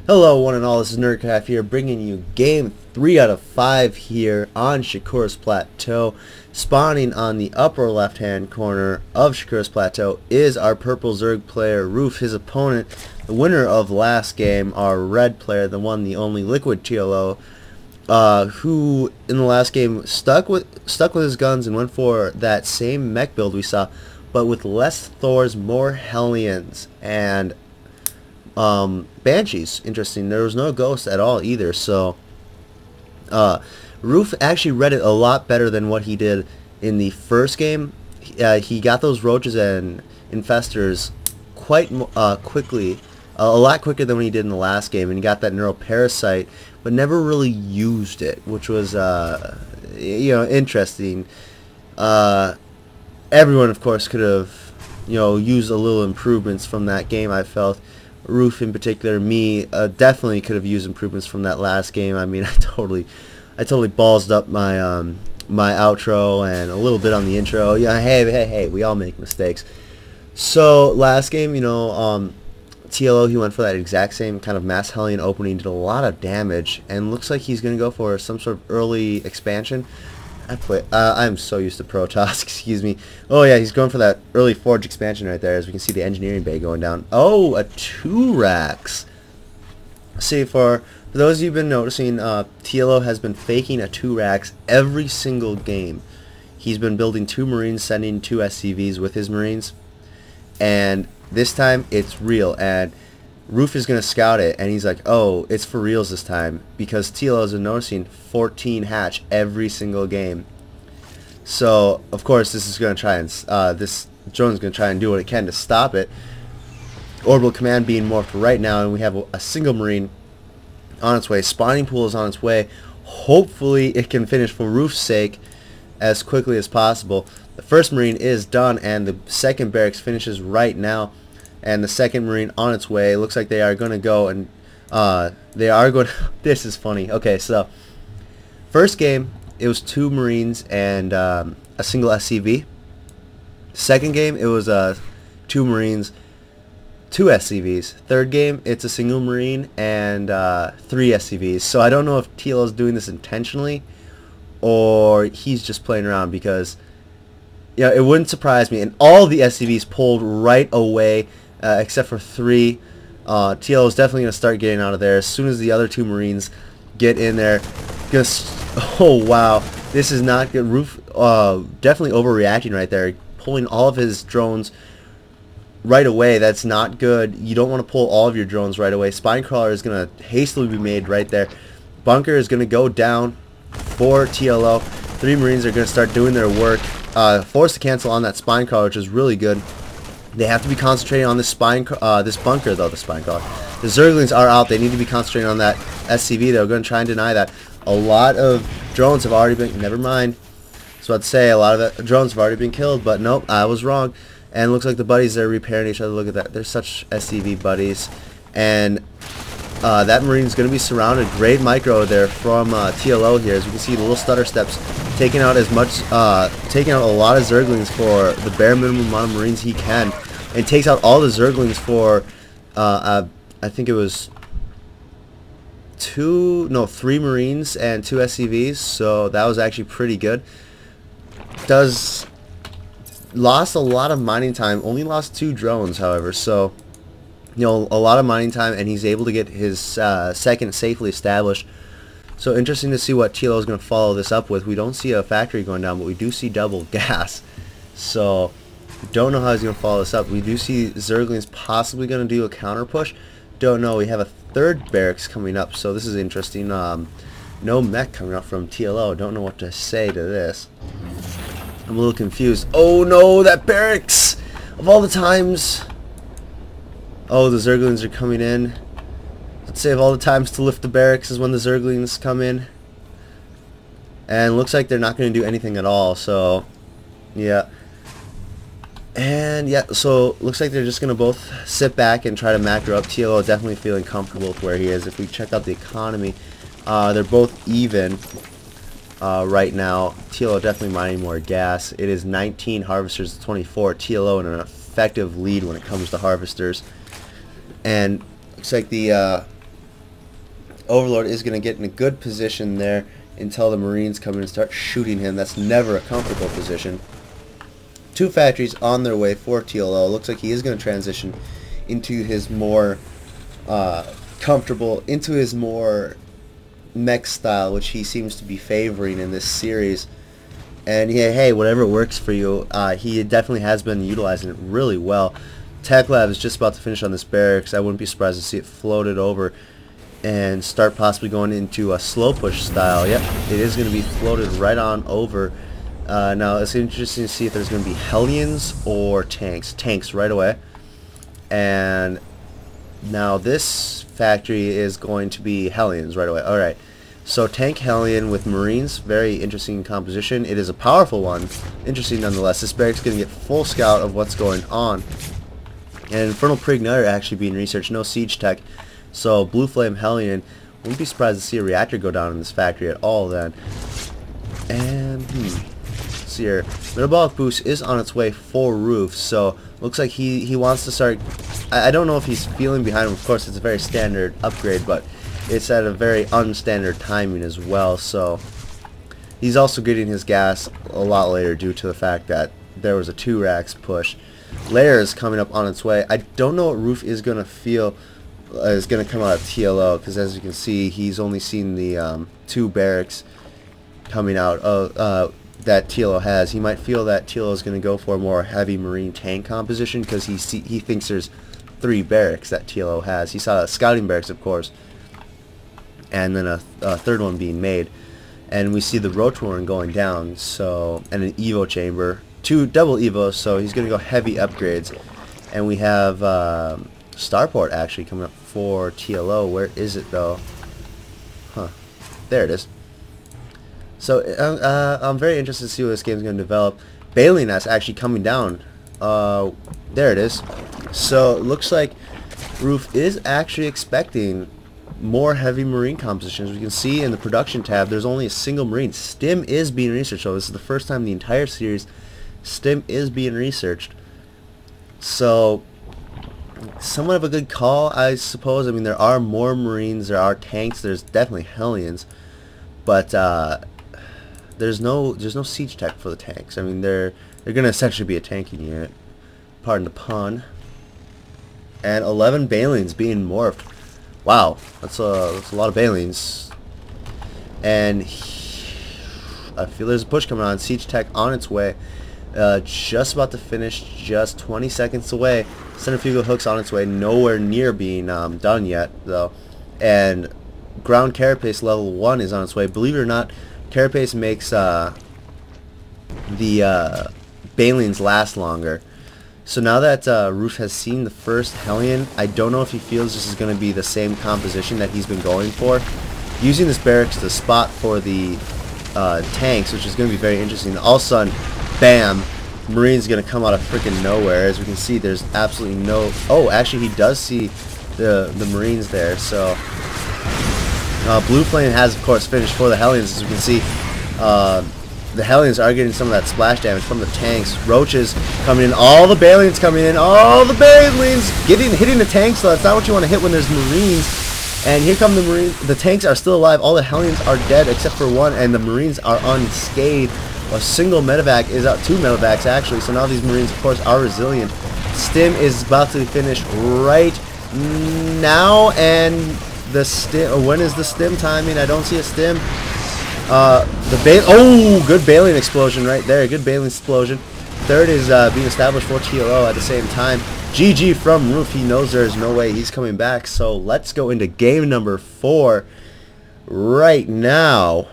Hello one and all, this is NerdCraft here, bringing you game 3 out of 5 here on Shakura's Plateau. Spawning on the upper left hand corner of Shakura's Plateau is our purple Zerg player, Roof. His opponent, the winner of last game, our red player, the one, the only LiquidTLO, who in the last game stuck with his guns and went for that same mech build we saw, but with less Thors, more Hellions, and Banshees. Interesting. There was no ghosts at all either. So Roof actually read it a lot better than what he did in the first game. He got those roaches and infestors quite quickly, a lot quicker than what he did in the last game, and he got that neuroparasite, but never really used it, which was interesting. Everyone, of course, could have used a little improvements from that game. I felt. Roof in particular, me, definitely could have used improvements from that last game. I mean, I totally ballsed up my my outro and a little bit on the intro. Yeah, hey, we all make mistakes. So last game, TLO, he went for that exact same kind of mass Hellion opening, did a lot of damage, and looks like he's gonna go for some sort of early expansion. I'm so used to Protoss, excuse me. Oh yeah, he's going for that early Forge expansion right there, as we can see the engineering bay going down. Oh, a 2-Rax. See, for those of you who've been noticing, TLO has been faking a 2-Rax every single game. He's been building 2 Marines, sending 2 SCVs with his Marines, and this time it's real, and Roof is going to scout it, and he's like, oh, it's for reals this time, because TLO has been noticing 14 hatch every single game. So, of course, this is going to try and, this drone is going to try and do what it can to stop it. Orbital command being morphed right now, and we have a single Marine on its way. Spawning pool is on its way. Hopefully, it can finish for Roof's sake as quickly as possible. The first Marine is done, and the second barracks finishes right now. And the second Marine on its way. Looks like they are going to go and this is funny. Okay, so first game it was 2 Marines and a single SCV. Second game it was 2 Marines, 2 SCVs. Third game it's a single Marine and 3 SCVs. So I don't know if TLO is doing this intentionally or he's just playing around, because it wouldn't surprise me. And all the SCVs pulled right away. Except for 3. TLO is definitely going to start getting out of there as soon as the other 2 Marines get in there. Oh wow, this is not good. Roof definitely overreacting right there, pulling all of his drones right away. That's not good. You don't want to pull all of your drones right away. Spinecrawler is going to hastily be made right there. Bunker is going to go down for TLO. 3 Marines are going to start doing their work. Forced to cancel on that Spinecrawler, which is really good. They have to be concentrating on this bunker, though. The Spinecrawler. The Zerglings are out. They need to be concentrating on that SCV. They're going to try and deny that. A lot of drones have already been. Never mind. So I'd say a lot of the drones have already been killed, but nope, I was wrong. And it looks like the buddies are repairing each other. Look at that. They're such SCV buddies. And that Marine's going to be surrounded. Great micro there from TLO here. As you can see, the little stutter steps taking out taking out a lot of Zerglings for the bare minimum amount of Marines he can, and takes out all the Zerglings for I think it was 3 Marines and 2 SCVs. So that was actually pretty good. Lost a lot of mining time. Only lost 2 drones, however. So a lot of mining time, and he's able to get his second safely established. So interesting to see what TLO is going to follow this up with. We don't see a factory going down, but we do see double gas. So don't know how he's going to follow this up. We do see Zerglings possibly going to do a counter push. Don't know. We have a 3rd barracks coming up, so this is interesting. No mech coming up from TLO. Don't know what to say to this. I'm a little confused. Oh no, that barracks! Of all the times. Oh, the Zerglings are coming in. Let's say of all the times to lift the barracks is when the Zerglings come in. And looks like they're not going to do anything at all, so yeah. And yeah, so looks like they're just going to both sit back and try to macro up. TLO definitely feeling comfortable with where he is. If we check out the economy, they're both even right now. TLO definitely mining more gas. It is 19 harvesters to 24. TLO in an effective lead when it comes to harvesters. And looks like the Overlord is going to get in a good position there until the Marines come in and start shooting him. That's never a comfortable position. 2 factories on their way for TLO. Looks like he is going to transition into his more comfortable, into his more mech style, which he seems to be favoring in this series. And yeah, hey, whatever works for you. He definitely has been utilizing it really well. Tech Lab is just about to finish on this barracks. I wouldn't be surprised to see it floated over and start possibly going into a slow push style. Yep, it is going to be floated right on over. Now it's interesting to see if there's going to be Hellions or tanks. Tanks right away. And now this factory is going to be Hellions right away. Alright, so tank Hellion with Marines, very interesting composition. It is a powerful one, interesting nonetheless. This barracks is going to get full scout of what's going on. And Infernal Preigniter actually being researched, no siege tech. So Blue Flame Hellion, wouldn't be surprised to see a reactor go down in this factory at all then. And let's see here, Metabolic Boost is on its way for Roof, so looks like he wants to start. I don't know if he's feeling behind him. Of course, it's a very standard upgrade, but it's at a very unstandard timing as well. So he's also getting his gas a lot later due to the fact that there was a 2 racks push. Lair is coming up on its way. I don't know what Roof is going to feel is going to come out of TLO, because as you can see, he's only seen the 2 barracks coming out of that TLO has. He might feel that TLO is going to go for a more heavy Marine tank composition, because he thinks there's 3 barracks that TLO has. He saw scouting barracks, of course, and then a 3rd one being made, and we see the Rotorn going down, so, and an Evo chamber, 2 double Evos, so he's going to go heavy upgrades. And we have Starport actually coming up for TLO. Where is it though? Huh, there it is. So I'm very interested to see what this game is going to develop. Bailing Nest actually coming down. There it is. So it looks like Roof is actually expecting more heavy Marine compositions. We can see in the production tab there's only a single Marine. Stim is being researched, so this is the first time in the entire series Stim is being researched. So somewhat of a good call, I suppose. I mean, there are more Marines, there are tanks, there's definitely Hellions, but there's no siege tech for the tanks. I mean, they're gonna essentially be a tanking unit. Pardon the pun. And 11 Balings being morphed. Wow, that's a lot of Balings. And I feel there's a push coming on. Siege tech on its way. Just about to finish, just 20 seconds away. Centrifugal hooks on its way, nowhere near being done yet though. And ground carapace level 1 is on its way. Believe it or not, carapace makes the Balings last longer. So now that Roof has seen the first Hellion, I don't know if he feels this is going to be the same composition that he's been going for. Using this barracks to spot for the tanks, which is going to be very interesting. All of a sudden, bam, Marine's going to come out of freaking nowhere. As we can see, there's absolutely no... Oh, actually, he does see the Marines there. So Blue Flame has, of course, finished for the Hellions. As we can see, the Hellions are getting some of that splash damage from the tanks. Roaches coming in. All the Balians coming in. All the Balians hitting the tanks. So that's not what you want to hit when there's Marines. And here come the Marines. The tanks are still alive. All the Hellions are dead except for 1, and the Marines are unscathed. A single medevac is out, 2 medevacs actually. So now these Marines, of course, are resilient. Stim is about to finish right now, and the stim. When is the stim timing? I don't see a stim. Oh, good Bailing explosion right there. Good Bailing explosion. 3rd is being established for TLO at the same time. GG from Roof. He knows there is no way he's coming back. So let's go into game number 4 right now.